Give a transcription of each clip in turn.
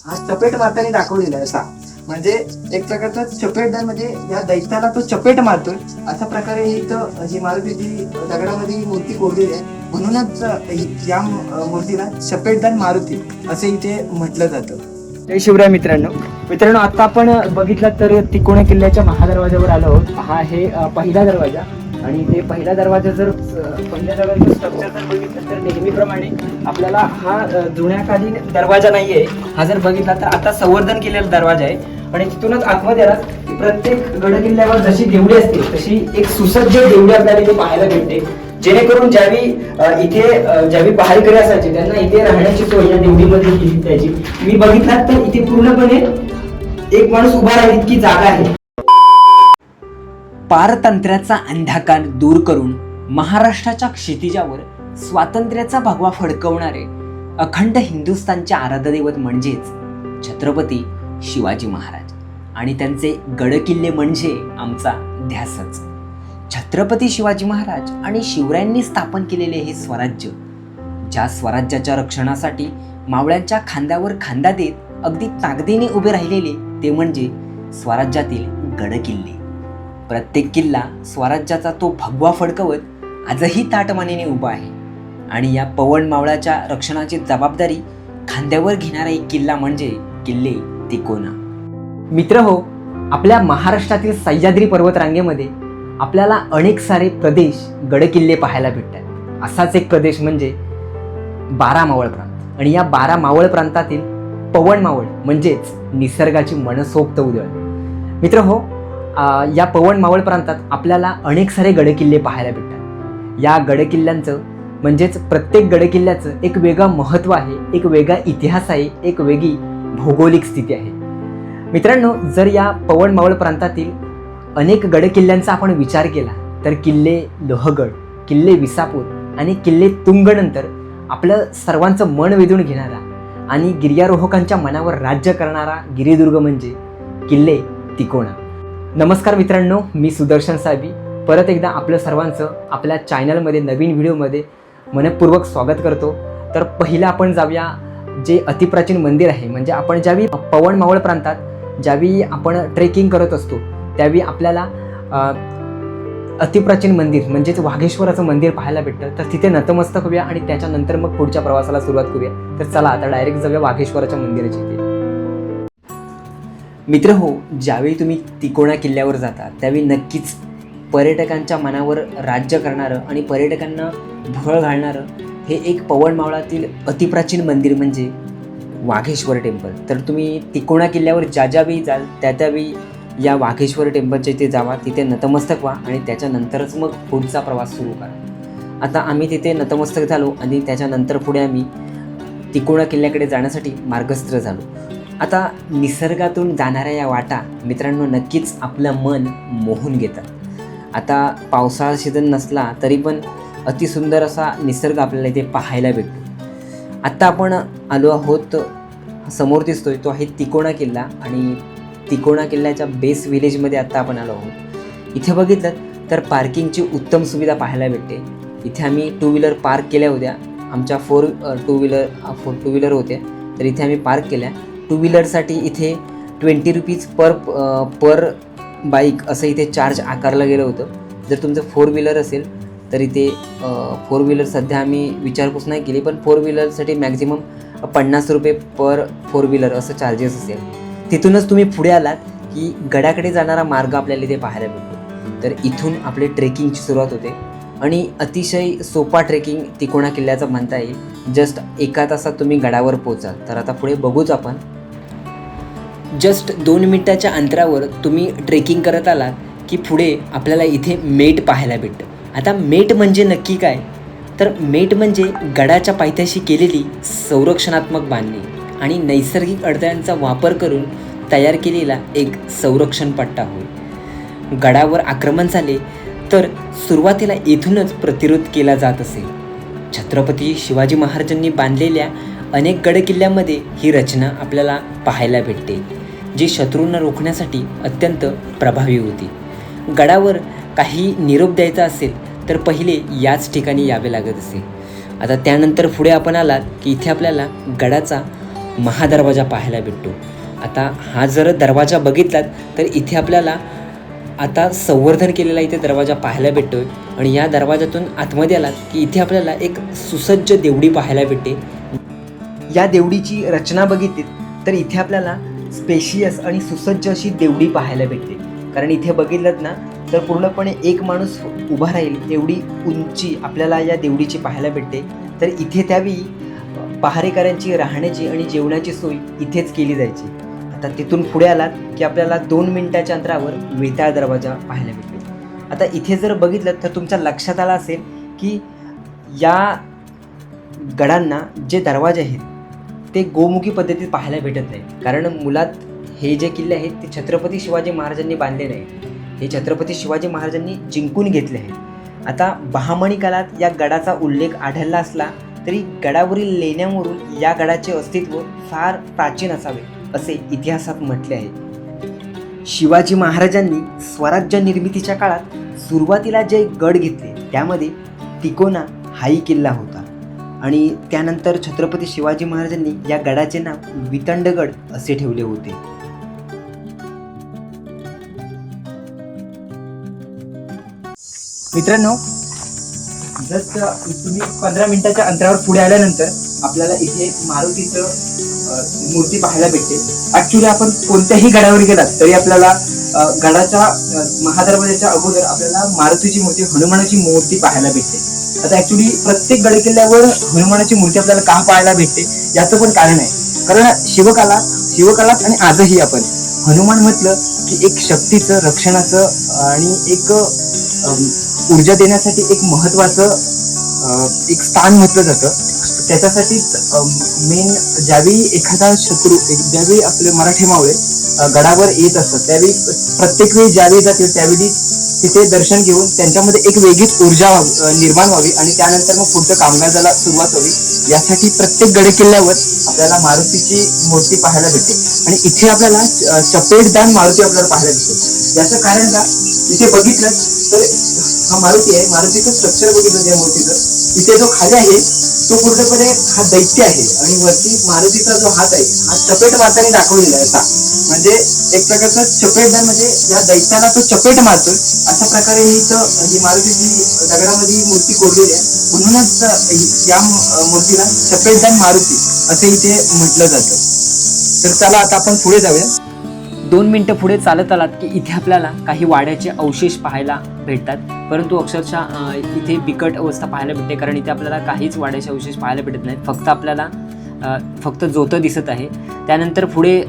हा चपेट मारताना दाखवलेला आहे असा, म्हणजे एक प्रकारचा चपेटदार, म्हणजे या दैत्याला तो चपेट मारतोय अशा प्रकारे इथं जी मारुतीची दगडामध्ये ही मूर्ती कोरलेली आहे. म्हणूनच या मूर्तीला चपेटदार मारुती असे इथे म्हटलं जातं. जय शिवराय मित्रांनो, आता आपण बघितलं तर तिकोणा किल्ल्याच्या महादरवाजावर आलो आहोत. हा आहे पहिला दरवाजा, आणि ते पहिला दरवाजा जर पहिल्या दरवाजाचं स्ट्रक्चर जर बघितलं तर नेहमीप्रमाणे आपल्याला हा जुन्याकालीन दरवाजा नाहीये. हा जर बघितला तर आता संवर्धन केलेला दरवाजा आहे. आणि तिथूनच आतमध्ये आला प्रत्येक गडकिल्ल्यावर जशी देवडी असते तशी एक सुसज्ज देवडी आपल्याला इथे पाहायला भेटते, जेणेकरून ज्यावेळी पहारेकरी असायचे त्यांना इथे राहण्याची सोय या देवडीमध्ये केली त्याची. मी बघितलात तर इथे पूर्णपणे एक माणूस उभा राहील इतकी जागा आहे. पारतंत्र्याचा अंधकार दूर करून महाराष्ट्राच्या क्षितिजावर स्वातंत्र्याचा भगवा फडकवणारे अखंड हिंदुस्थानचे आराध्यदैवत म्हणजेच छत्रपती शिवाजी महाराज, आणि त्यांचे गडकिल्ले म्हणजे आमचा ध्यासच. छत्रपती शिवाजी महाराज आणि शिवरायांनी स्थापन केलेले हे स्वराज्य, ज्या स्वराज्याच्या रक्षणासाठी मावळ्यांच्या खांद्यावर खांदा देत अगदी ताकदीने उभे राहिलेले ते म्हणजे स्वराज्यातील गडकिल्ले. प्रत्येक किल्ला स्वराज्याचा तो भगवा फडकवत आजही ताटमानेने उभा आहे, आणि या पवन मावळाच्या रक्षणाची जबाबदारी खांद्यावर घेणारा एक किल्ला म्हणजे किल्ले तिकोना. मित्र हो, आपल्या महाराष्ट्रातील सह्याद्री पर्वतरांगेमध्ये आपल्याला अनेक सारे प्रदेश गडकिल्ले पाहायला भेटतात. असाच एक प्रदेश म्हणजे 12 मावळ प्रांत, आणि या 12 मावळ प्रांतातील पवन मावळ म्हणजेच निसर्गाची मनसोक्त उधळ. मित्र हो, या पवन मावळ प्रांतात आपल्याला अनेक सारे गडकिल्ले पाहायला भेटतात. या गडकिल्ल्यांचं म्हणजेच प्रत्येक गडकिल्ल्याचं एक वेगळं महत्त्व आहे, एक वेगळा इतिहास आहे, एक वेगळी भौगोलिक स्थिती आहे. मित्रांनो, जर या पवन मावळ प्रांतातील अनेक गडकिल्ल्यांचा आपण विचार केला तर किल्ले लोहगड, किल्ले विसापूर आणि किल्ले तुंगनंतर आपलं सर्वांचं मन वेधून घेणारा आणि गिर्यारोहकांच्या मनावर राज्य करणारा गिरिदुर्ग म्हणजे किल्ले तिकोणा. नमस्कार मित्रांनो, मी सुदर्शन साहेबी परत एकदा आपलं सर्वांचं आपल्या चॅनलमध्ये नवीन व्हिडिओमध्ये मनपूर्वक स्वागत करतो. तर पहिलं आपण जाऊया जे अतिप्राचीन मंदिर आहे, म्हणजे आपण ज्यावेळी पवन मावळ प्रांतात ज्यावेळी आपण ट्रेकिंग करत असतो त्यावेळी आपल्याला अतिप्राचीन मंदिर म्हणजेच वाघेश्वराचं मंदिर पाहायला भेटतं. तर तिथे नतमस्तक होऊया आणि त्याच्यानंतर मग पुढच्या प्रवासाला सुरुवात करूया. तर चला आता डायरेक्ट जाऊया वाघेश्वराच्या मंदिराची इथे. मित्र हो, ज्यावेळी तुम्ही तिकोणा किल्ल्यावर जाता त्यावेळी नक्कीच पर्यटकांच्या मनावर राज्य करणारं आणि पर्यटकांना भुरळ घालणारं हे एक पवन मावळातील अतिप्राचीन मंदिर म्हणजे वाघेश्वर टेम्पल. तर तुम्ही तिकोणा किल्ल्यावर ज्यावेळी जाल त्यावेळी या वाघेश्वर टेम्पलच्या इथे जावा, तिथे नतमस्तक व्हा आणि त्याच्यानंतरच मग पुढचा प्रवास सुरू करा. आता आम्ही तिथे नतमस्तक झालो आणि त्याच्यानंतर पुढे आम्ही तिकोणा किल्ल्याकडे जाण्यासाठी मार्गस्थ झालो. आता निसर्गातून जाणाऱ्या या वाटा मित्रांनो नक्कीच आपलं मन मोहून घेतात. आता पावसाळा सीझन नसला तरी पण अतिसुंदर असा निसर्ग आपल्याला इथे पाहायला भेटतो. आत्ता आपण आलो आहोत, समोर दिसतोय तो आहे तिकोणा किल्ला, आणि तिकोणा किल्ल्याच्या बेस विलेजमध्ये आत्ता आपण आलो आहोत. इथे बघितलं तर पार्किंगची उत्तम सुविधा पाहायला भेटते. इथे आम्ही 2 व्हीलर पार्क केल्या होत्या, आमच्या 4 टू व्हीलर होत्या, तर इथे आम्ही पार्क केल्या. 2 व्हीलरसाठी इथे 20 रुपीज पर बाईक असं इथे चार्ज आकारलं गेलं होतं. जर तुमचं 4 व्हीलर असेल तर इथे 4 व्हीलर सध्या आम्ही विचारपूस नाही केली, पण 4 व्हीलरसाठी मॅक्झिमम 50 रुपये पर 4 व्हीलर असं चार्जेस असेल. तिथूनच तुम्ही पुढे आलात की गडाकडे जाणारा मार्ग आपल्याला इथे पाहायला भेटतो. तर इथून आपली ट्रेकिंगची सुरुवात होते, आणि अतिशय सोपा ट्रेकिंग तिकोणा किल्ल्याचा म्हणता येईल. जस्ट 1 तासात तुम्ही गडावर पोचाल. तर आता पुढे बघूच आपण. जस्ट 2 मिनिटाच्या अंतरावर तुम्ही ट्रेकिंग करत आलात की पुढे आपल्याला इथे मेट पाहायला भेटतं. आता मेट म्हणजे नक्की काय, तर मेट म्हणजे गडाच्या पायथ्याशी केलेली संरक्षणात्मक बांधणी आणि नैसर्गिक अडथळ्यांचा वापर करून तयार केलेला एक संरक्षण पट्टा होय. गडावर आक्रमण झाले तर सुरुवातीला येथूनच प्रतिरोध केला जात असे. छत्रपती शिवाजी महाराजांनी बांधलेल्या अनेक गडकिल्ल्यामध्ये ही रचना आपल्याला पाहायला भेटते, जी शत्रूंना रोखण्यासाठी अत्यंत प्रभावी होती. गडावर काही निरोप द्यायचा असेल तर पहिले याच ठिकाणी यावे लागत असे. आता त्यानंतर पुढे आपण आलात की इथे आपल्याला गडाचा महादरवाजा पाहायला भेटतो. आता हा जर दरवाजा बघितलात तर इथे आपल्याला आता संवर्धन केलेला इथे दरवाजा पाहायला भेटतो आहे. आणि या दरवाजातून आतमध्ये आलात की इथे आपल्याला एक सुसज्ज देवडी पाहायला भेटते. या देवडीची रचना बघितली तर इथे आपल्याला स्पेशियस आणि सुसज्ज अशी देवडी पाहायला भेटते. कारण इथे बघितलं ना तर पूर्णपणे एक माणूस उभा राहील एवढी उंची आपल्याला या देवडीची पाहायला भेटते. तर इथे त्यावेळी पहारेकऱ्यांची राहण्याची आणि जेवणाची सोय इथेच केली जायची. आता तिथून पुढे आलात की आपल्याला 2 मिनिटाच्या अंतरावर वेताळ दरवाजा पाहायला भेटतो. आता इथे जर बघितलं तर तुमच्या लक्षात आलं असेल की या गडांना जे दरवाजे आहेत ते गोमुखी पद्धतीत पाहायला भेटत नाही. कारण मुळात हे जे किल्ले आहेत ते छत्रपती शिवाजी महाराजांनी बांधलेले आहेत. हे छत्रपती शिवाजी महाराजांनी जिंकून घेतले आहेत. आता बहामणी काळात या गडाचा उल्लेख आढळला असला तरी गडावरील लेण्यांवरून या गडाचे अस्तित्व फार प्राचीन असावे असे इतिहासात म्हटले आहे. शिवाजी महाराजांनी स्वराज्य निर्मितीच्या काळात सुरुवातीला जे गड घेतले त्यामध्ये तिकोना हाही किल्ला होता. आणि त्यानंतर छत्रपती शिवाजी महाराजांनी या गडाचे नाव वितंडगड असे ठेवले होते. मित्रांनो, जस्ट तुम्ही 15 मिनिटाच्या अंतरावर पुढे आल्यानंतर आपल्याला इथे मारुतीचं मूर्ती पाहायला भेटते. ऍक्च्युली आपण कोणत्याही गडावर गेलात तरी आपल्याला गडाच्या महादरवाजाच्या अगोदर आपल्याला मारुतीची मूर्ती, हनुमानाची मूर्ती पाहायला भेटते. आता ऍक्च्युली प्रत्येक गडकिल्ल्यावर हनुमानाची मूर्ती आपल्याला का पाहायला भेटते याचं पण कारण आहे. कारण शिवकालात आणि आजही आपण हनुमान म्हटलं की एक शक्तीचं, रक्षणाचं आणि एक ऊर्जा देण्यासाठी एक महत्वाचं एक स्थान म्हटलं जातं. त्याच्यासाठीच मेन ज्यावेळी एखादा शत्रू, ज्यावेळी आपले मराठी मावळे गडावर येत असतात त्यावेळी प्रत्येक वेळी ज्यावेळी जातील त्यावेळी तिथे दर्शन घेऊन त्यांच्यामध्ये एक वेगळीच ऊर्जा निर्माण व्हावी आणि त्यानंतर मग पुढचं कामकाजाला सुरुवात व्हावी यासाठी प्रत्येक गडकिल्ल्यावर आपल्याला मारुतीची मूर्ती पाहायला भेटते. आणि इथे आपल्याला चपेटदान मारुती आपल्याला पाहायला भेटते. याचं कारण का, इथे बघितलं तर हा मारुती आहे, मारुतीचं स्ट्रक्चर बघितलं त्या मूर्तीचं, इथे जो खाली आहे तो पूर्णपणे हा दैत्य आहे आणि वरती मारुतीचा जो हात आहे हा चपेट मारताना दाखवलेला आहे असा. म्हणजे एक प्रकारचा चपेटदान, म्हणजे या दैत्याला तो चपेट मारतोय अशा प्रकारे ही मारुतीची दगडामध्ये मूर्ती कोरलेली आहे. म्हणूनच या मूर्तीला चपेटदान मारुती असे इथे म्हटलं जातं. तर चला आता आपण पुढे जाऊया. 2 मिनिटं पुढे चालत आलात की इथे आपल्याला काही वाड्याचे अवशेष पाहायला भेटतात. परंतु अक्षरशः इथे बिकट अवस्था पाहायला भेटते. कारण इथे आपल्याला काहीच वाड्याचे अवशेष पाहायला भेटत नाहीत. फक्त जोतं दिसत आहे. त्यानंतर पुढे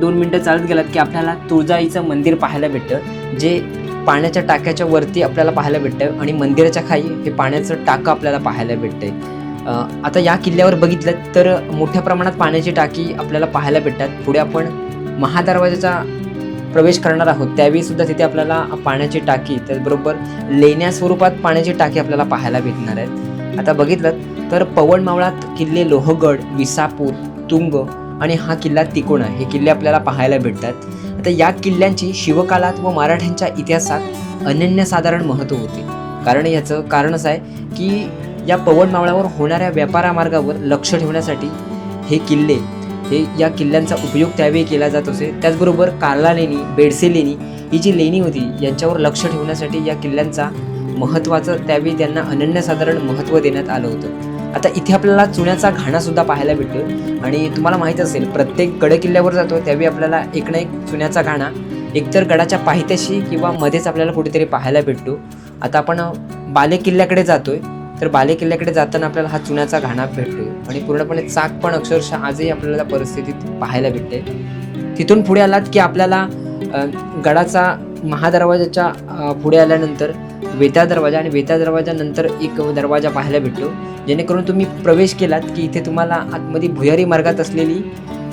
2 मिनिटं चालत गेलात की आपल्याला तुळजाईचं मंदिर पाहायला भेटतं, जे पाण्याच्या टाक्याच्या वरती आपल्याला पाहायला भेटतं आणि मंदिराच्या खाली हे पाण्याचं टाकं आपल्याला पाहायला भेटतंय. आता या किल्ल्यावर बघितलं तर मोठ्या प्रमाणात पाण्याची टाकी आपल्याला पाहायला भेटतात. पुढे आपण महादरवाजाचा प्रवेश करणार आहोत त्यावेळी सुद्धा तिथे आपल्याला पाण्याची टाकी, त्याचबरोबर लेण्या स्वरूपात पाण्याची टाकी आपल्याला पाहायला भेटणार आहेत. आता बघितलं तर पवनमावळात किल्ले लोहगड, विसापूर, तुंग आणि हा किल्ला तिकोणा हे किल्ले आपल्याला पाहायला भेटतात. आता या किल्ल्यांची शिवकालात व मराठ्यांच्या इतिहासात अनन्यसाधारण महत्त्व होते. कारण याचं कारण असं आहे की या पवनमावळावर होणाऱ्या व्यापारामार्गावर लक्ष ठेवण्यासाठी हे या किल्ल्यांचा उपयोग त्यावेळी केला जात असे. त्याचबरोबर कार्ला लेणी, बेडसे लेणी ही जी लेणी होती यांच्यावर लक्ष ठेवण्यासाठी या किल्ल्यांचा महत्त्वाचं त्यावेळी त्यांना अनन्यसाधारण महत्त्व देण्यात आलं होतं. आता इथे आपल्याला चुन्याचा घाणासुद्धा पाहायला भेटतो आणि तुम्हाला माहीत असेल प्रत्येक गडकिल्ल्यावर जातो त्यावेळी आपल्याला एक ना एक चुन्याचा घाणा एकतर गडाच्या पायथ्याशी किंवा मध्येच आपल्याला कुठेतरी पाहायला भेटतो. आता आपण बाले किल्ल्याकडे जातोय तर बाले किल्ल्याकडे जाताना आपल्याला हा चुन्याचा घाणा भेटतो आणि पूर्णपणे चाक पण अक्षरशः आजही आपल्याला परिस्थितीत पाहायला भेटते. तिथून पुढे आलात की आपल्याला गडाचा महादरवाजाच्या पुढे आल्यानंतर वेताळ दरवाजा आणि वेताळ दरवाजानंतर एक दरवाजा पाहायला भेटतो, जेणेकरून तुम्ही प्रवेश केलात की इथे तुम्हाला आतमध्ये भुयारी मार्गात असलेली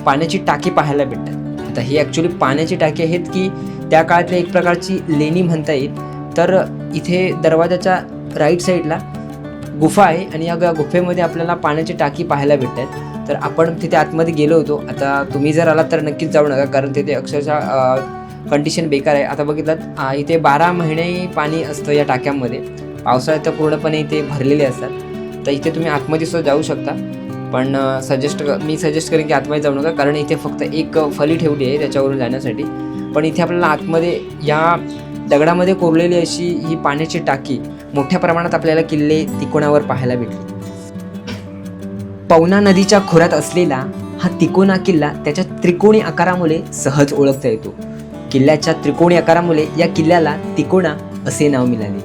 पाण्याची टाकी पाहायला भेटतात. आता ही ॲक्च्युली पाण्याची टाकी आहेत की त्या काळातली एक प्रकारची लेणी म्हणता येईल. तर इथे दरवाजाच्या राईट साईडला गुफा आहे आणि या गुफेमध्ये आपल्याला पाण्याची टाकी पाहायला भेटतात. तर आपण तिथे आतमध्ये गेलो होतो. आता तुम्ही जर आलात तर नक्कीच जाऊ नका, कारण तिथे अक्षरशः कंडिशन बेकार आहे. आता बघितलात इथे 12 महिने पाणी असतं या टाक्यांमध्ये. पावसाळ्यात तर पूर्णपणे इथे भरलेले असतात. तर इथे तुम्ही आतमध्ये सुद्धा जाऊ शकता. पण मी सजेस्ट करेन की आतमध्ये जाऊ नका, कारण इथे फक्त एक फली ठेवली आहे त्याच्यावरून जाण्यासाठी. पण इथे आपल्याला आतमध्ये या दगडामध्ये कोरलेली अशी ही पाण्याची टाकी मोठ्या प्रमाणात आपल्याला किल्ले तिकोणावर पाहायला भेटली. पवना नदीच्या खोऱ्यात असलेला हा तिकोना किल्ला त्याच्या त्रिकोणी आकारामुळे सहज ओळखता येतो. किल्ल्याच्या त्रिकोणी आकारामुळे या किल्ल्याला तिकोना असे नाव मिळाले.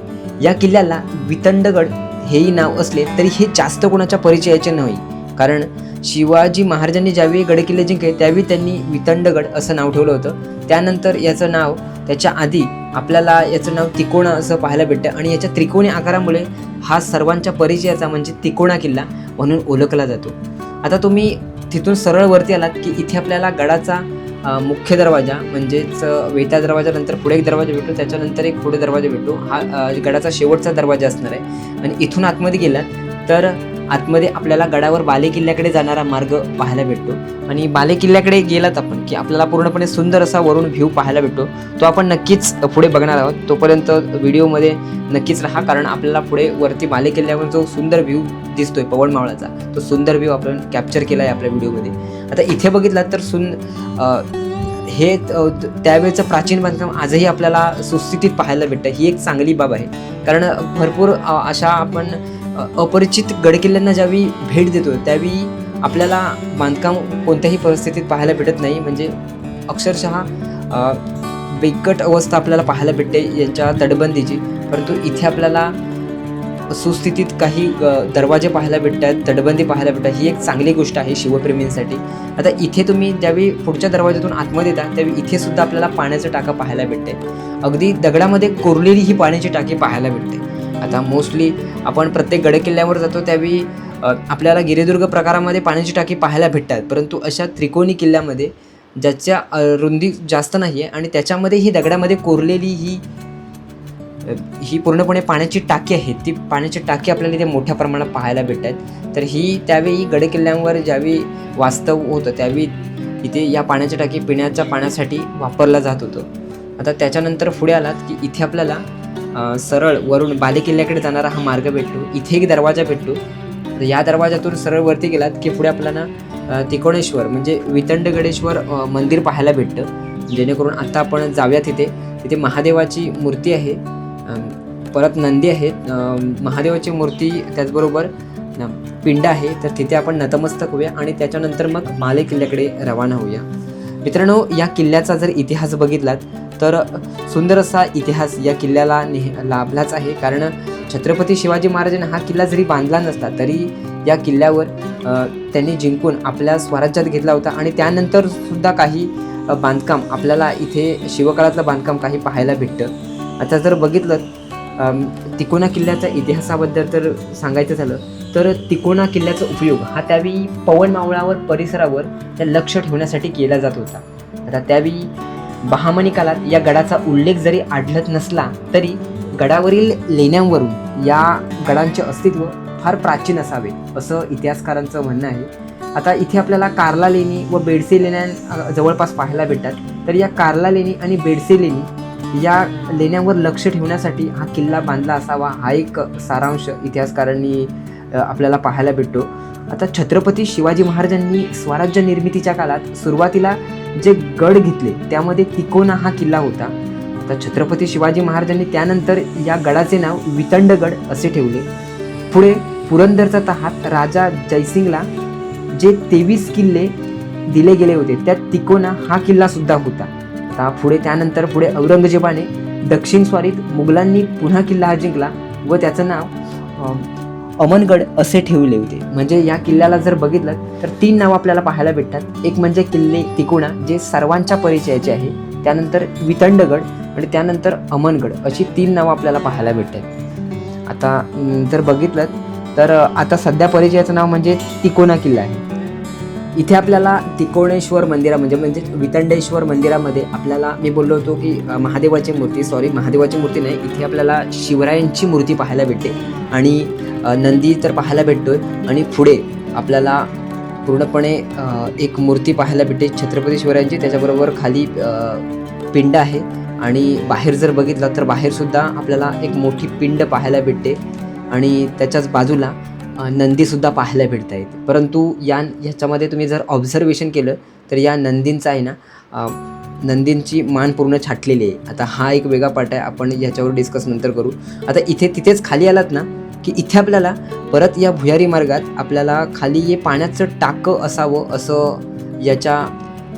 या किल्ल्याला वितंडगड हेही नाव असले तरी हे जास्त कोणाच्या परिचयाचे नाही, कारण शिवाजी महाराजांनी ज्यावेळी गडकिल्ले जिंकले त्यावेळी त्यांनी वितंडगड असं नाव ठेवलं होतं. त्यानंतर याचं नाव, त्याच्या आधी आपल्याला याचं नाव तिकोणा असं पाहायला भेटतं आणि याच्या त्रिकोणी आकारामुळे हा सर्वांच्या परिचयाचा म्हणजे तिकोणा किल्ला म्हणून ओळखला जातो. आता तुम्ही तिथून सरळ वरती आलात की इथे आपल्याला गडाचा मुख्य दरवाजा म्हणजेच वेता दरवाजा, नंतर पुढे एक दरवाजा भेटतो, त्याच्यानंतर एक पुढे दरवाजा भेटतो. हा गडाचा शेवटचा दरवाजा असणार आहे. आणि इथून आतमध्ये गेलात तर आतमध्ये आपल्याला गडावर बाले किल्ल्याकडे जाणारा मार्ग पाहायला भेटतो. आणि बाले किल्ल्याकडे गेलात आपण की आपल्याला पूर्णपणे सुंदर असा वरून व्ह्यू पाहायला भेटतो. तो आपण नक्कीच पुढे बघणार आहोत. तोपर्यंत व्हिडिओमध्ये नक्कीच राहा, कारण आपल्याला पुढे वरती बाले किल्ल्यावर जो सुंदर व्ह्यू दिसतोय पवन मावळाचा, तो सुंदर व्ह्यू आपण कॅप्चर केला आहे आपल्या व्हिडिओमध्ये. आता इथे बघितलात तर हे त्यावेळेचं प्राचीन बांधकाम आजही आपल्याला सुस्थितीत पाहायला भेटतं. ही एक चांगली बाब आहे, कारण भरपूर अशा आपण अपरिचित गडकिल्ल्यांना ज्यावेळी भेट देतो त्यावेळी आपल्याला बांधकाम कोणत्याही परिस्थितीत पाहायला भेटत नाही. म्हणजे अक्षरशः बिकट अवस्था आपल्याला पाहायला भेटते यांच्या तटबंदीची. परंतु इथे आपल्याला सुस्थितीत काही दरवाजे पाहायला भेटतात, तटबंदी पाहायला भेटतात. ही एक चांगली गोष्ट आहे शिवप्रेमींसाठी. आता इथे तुम्ही ज्यावेळी पुढच्या दरवाज्यातून आतमध्ये येता त्यावेळी इथे सुद्धा आपल्याला पाण्याचं टाका पाहायला भेटते. अगदी दगडामध्ये कोरलेली ही पाण्याची टाकी पाहायला भेटते. आता मोस्टली आपण प्रत्येक गडकिल्ल्यावर जातो त्यावेळी आपल्याला गिरिदुर्ग प्रकारामध्ये पाण्याची टाकी पाहायला भेटतात, परंतु अशा त्रिकोणी किल्ल्यामध्ये ज्याच्या रुंदी जास्त नाही आहे आणि त्याच्यामध्ये ही दगडामध्ये कोरलेली ही पूर्णपणे पाण्याची टाकी आहे. ती पाण्याची टाकी आपल्याला इथे मोठ्या प्रमाणात पाहायला भेटतात. तर ही त्यावेळी गडकिल्ल्यांवर ज्यावेळी वास्तव होतं त्यावेळी इथे या पाण्याची टाकी पिण्याच्या पाण्यासाठी वापरला जात होतं. आता त्याच्यानंतर पुढे आलात की इथे आपल्याला सरळ वरून बाले किल्ल्याकडे जाणारा हा मार्ग भेटतो. इथे एक दरवाजा भेटतो. तर या दरवाजातून सरळ वरती गेलात की पुढे आपल्याला तिकोणेश्वर म्हणजे वितंडगडेश्वर मंदिर पाहायला भेटतं. जेणेकरून आता आपण जाऊया तिथे महादेवाची मूर्ती आहे, परत नंदी आहेत, महादेवाची मूर्ती, त्याचबरोबर पिंड आहे. तर तिथे आपण नतमस्तक होऊया आणि त्याच्यानंतर मग बाले किल्ल्याकडे रवाना होऊया. मित्रांनो, या किल्ल्याचा जर इतिहास बघितलात तर सुंदर असा इतिहास या किल्ल्याला लाभलाच आहे. कारण छत्रपती शिवाजी महाराजांनी हा किल्ला जरी बांधला नसता तरी या किल्ल्यावर त्यांनी जिंकून आपल्या स्वराज्यात घेतला होता. आणि त्यानंतर सुद्धा काही बांधकाम आपल्याला इथे शिवकाळातलं बांधकाम काही पाहायला भेटतं. आता जर बघितलं तिकोना किल्ल्याच्या इतिहासाबद्दल तर सांगायचं झालं तर तिकोना किल्ल्याचा उपयोग हा त्यावेळी पवन मावळावर परिसरावर लक्ष ठेवण्यासाठी केला जात होता. आता त्यावेळी बहामनी काळात या गडाचा उल्लेख जरी आढळत नसला तरी गडावरील लेण्यांवरून या गडांचे अस्तित्व फार प्राचीन असावे असं इतिहासकारांचं म्हणणं आहे. आता इथे आपल्याला कार्ला लेणी व बेडसे लेण्या जवळपास पाहायला भेटतात. तर या कार्ला लेणी आणि बेडसे लेणी या लेण्यांवर लक्ष ठेवण्यासाठी हा किल्ला बांधला असावा हा एक सारांश इतिहासकारांनी आपल्याला पाहायला भेटतो. आता छत्रपती शिवाजी महाराजांनी स्वराज्य निर्मितीच्या काळात सुरुवातीला जे गड घेतले त्यामध्ये तिकोना हा किल्ला होता. तर छत्रपती शिवाजी महाराजांनी त्यानंतर या गडाचे नाव वितंडगड असे ठेवले. पुढे पुरंदरचा तहात राजा जयसिंगला जे 23 किल्ले दिले गेले होते त्यात तिकोना हा किल्ला सुद्धा होता. आता त्यानंतर औरंगजेबाने दक्षिण स्वारीत मुघलांनी पुन्हा किल्ला हा जिंकला व त्याचं नाव अमनगड असे ठेवले होते. म्हणजे या किल्ल्याला जर बघितलं तर 3 नावं आपल्याला पाहायला भेटतात. एक म्हणजे किल्ले तिकोणा जे सर्वांच्या परिचयाचे आहे, त्यानंतर वितंडगड आणि त्यानंतर अमनगड अशी 3 नावं आपल्याला पाहायला भेटतात. आता जर बघितलं तर आता सध्या परिचयाचं नाव म्हणजे तिकोना किल्ला आहे. इथे आपल्याला तिकोणेश्वर मंदिरा म्हणजे वितंडेश्वर मंदिरामध्ये आपल्याला मी बोललो होतो की महादेवाची मूर्ती नाही, इथे आपल्याला शिवरायांची मूर्ती पाहायला भेटते आणि नंदी तर पाहायला भेटतोय. आणि पुढे आपल्याला पूर्णपणे एक मूर्ती पाहायला भेटते छत्रपती शिवरायांची, त्याच्याबरोबर खाली पिंड आहे. आणि बाहेर जर बघितलं तर बाहेरसुद्धा आपल्याला एक मोठी पिंड पाहायला भेटते आणि त्याच्याच बाजूला नंदीसुद्धा पाहायला भेटत आहेत. परंतु ह्याच्यामध्ये तुम्ही जर ऑब्झर्वेशन केलं तर या नंदींचा आहे ना नंदींची मान पूर्ण छाटलेली आहे. आता हा एक वेगळा पार्ट आहे, आपण ह्याच्यावर डिस्कस नंतर करू. आता तिथेच खाली आलात ना की इथे आपल्याला परत या भुयारी मार्गात आपल्याला खाली हे पाण्याचं टाकं असावं असं याच्या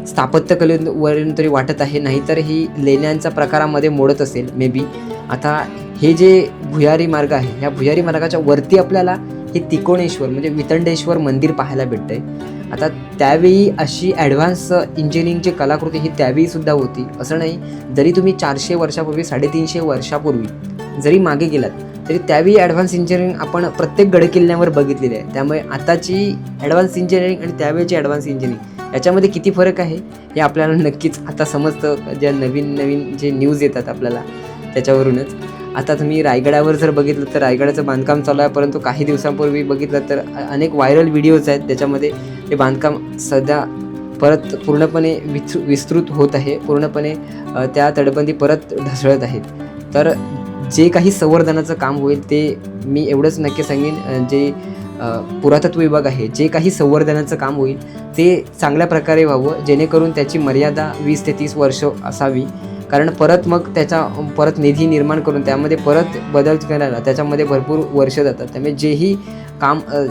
स्थापत्यकलेवरून तरी वाटत आहे, नाहीतर ही लेण्यांच्या प्रकारामध्ये मोडत असेल मे बी. आता हे जे भुयारी मार्ग आहे, ह्या भुयारी मार्गाच्या वरती आपल्याला हे तिकोणेश्वर म्हणजे वितंडेश्वर मंदिर पाहायला भेटतं आहे. आता त्यावेळी अशी ॲडव्हान्स इंजिनिअरिंगची कलाकृती ही त्यावेळीसुद्धा होती, असं नाही. जरी तुम्ही 400 वर्षापूर्वी 350 वर्षापूर्वी जरी मागे गेलात तरी त्यावेळी ॲडव्हान्स इंजिनिअरिंग आपण प्रत्येक गडकिल्ल्यावर बघितलेली आहे. त्यामुळे आताची ॲडव्हान्स इंजिनिअरिंग आणि त्यावेळची ॲडव्हान्स इंजिनिअरिंग याच्यामध्ये किती फरक आहे हे आपल्याला नक्कीच आता समजतं, ज्या नवीन जे न्यूज येतात आपल्याला त्याच्यावरूनच. आता तुम्ही रायगडावर जर बघितलं तर रायगडाचं बांधकाम चालू आहे, परंतु काही दिवसांपूर्वी बघितलं तर अनेक व्हायरल व्हिडिओज आहेत त्याच्यामध्ये हे बांधकाम सध्या परत पूर्णपणे विस्तृत होत आहे, पूर्णपणे त्या तटबंदी परत ढासळत आहेत. तर जे काही संवर्धनाचं काम होईल ते मी एवढंच नक्की सांगेन, जे पुरातत्व विभाग आहे जे काही संवर्धनाचं काम होईल ते चांगल्या प्रकारे व्हावं, जेणेकरून त्याची मर्यादा 20 ते 30 वर्ष असावी. कारण परत निधी निर्माण करून त्यामध्ये परत बदल करायला त्याच्यामध्ये भरपूर वर्ष जातात. त्यामुळे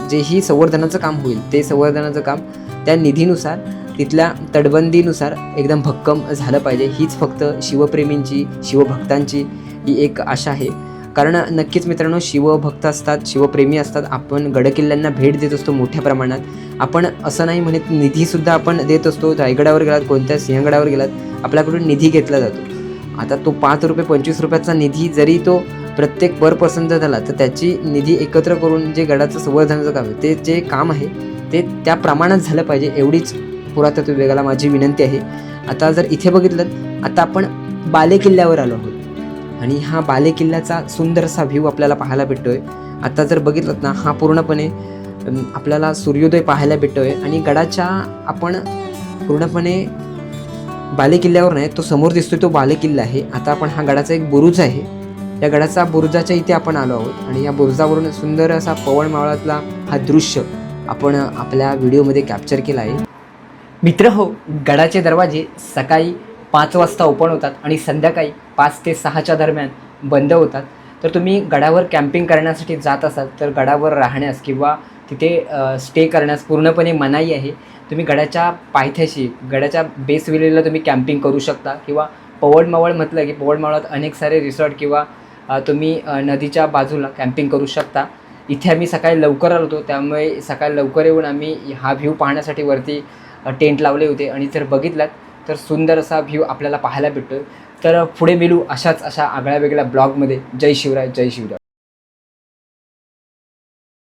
जेही संवर्धनाचं काम होईल ते संवर्धनाचं काम त्या निधीनुसार तिथल्या तटबंदीनुसार एकदम भक्कम झालं पाहिजे. हीच फक्त शिवप्रेमींची शिवभक्तांची ही एक आशा आहे. कारण नक्कीच मित्रांनो, शिवभक्त असतात, शिवप्रेमी असतात. आपण गडकिल्ल्यांना भेट देत असतो मोठ्या प्रमाणात. आपण असं नाही म्हणत, निधीसुद्धा आपण देत असतो. रायगडावर गेलात, कोणत्या सिंहगडावर गेलात, आपल्याकडून निधी घेतला जातो. आता तो 5 रुपये 25 रुपयाचा निधी जरी तो प्रत्येक पर पर्सन जर झाला तर त्याची निधी एकत्र करून जे गडाचं संवर्धनाचं काम आहे ते जे काम आहे ते त्या प्रमाणात झालं पाहिजे, एवढीच पुरातत्व विभागाला माझी विनंती आहे. आता जर इथे बघितलं, आता आपण बालेकिल्ल्यावर आलो आहोत आणि हा बालेकिल्ल्याचा सुंदरसा व्ह्यू आपल्याला पाहायला भेटतोय. आता जर बघितलं ना, हा पूर्णपणे आपल्याला सूर्योदय पाहायला भेटतोय आणि गडाच्या आपण पूर्णपणे बालेकिल्ल्यावर नाही, तो समोर दिसतोय तो बालेकिल्ला आहे. आता आपण हा गडाचा एक बुरुज आहे, या गडाचा बुरुजाच्या इथे आपण आलो आहोत आणि या बुरुजावरून सुंदर असा पवन मावळातला हा दृश्य आपण आपल्या व्हिडिओमध्ये कॅप्चर केला आहे. मित्र हो, गडाचे दरवाजे सकाळी 5 वाजता ओपन होतात आणि संध्याकाळी 5 ते 6च्या दरम्यान बंद होतात. तर तुम्ही गडावर कॅम्पिंग करण्यासाठी जात असाल तर गडावर राहण्यास किंवा तिथे स्टे करण्यास पूर्णपणे मनाई आहे. तुम्ही गडाच्या पायथ्याशी, गडाच्या बेस व्हॅलीला तुम्ही कॅम्पिंग करू शकता किंवा पवनमावळ म्हटलं की पवनमावळात अनेक सारे रिसॉर्ट किंवा तुम्ही नदीच्या बाजूला कॅम्पिंग करू शकता. इथे आम्ही सकाळी लवकर आलो होतो, त्यामुळे सकाळी लवकर येऊन आम्ही हा व्ह्यू पाहण्यासाठी वरती टेंट लावले होते आणि जर बघितलात तर सुंदर असा व्ह्यू आपल्याला पाहायला भेटतो. तर पुढे मिळू अशा आगळ्या वेगळ्या ब्लॉगमध्ये. जय शिवराय, जय शिवराय.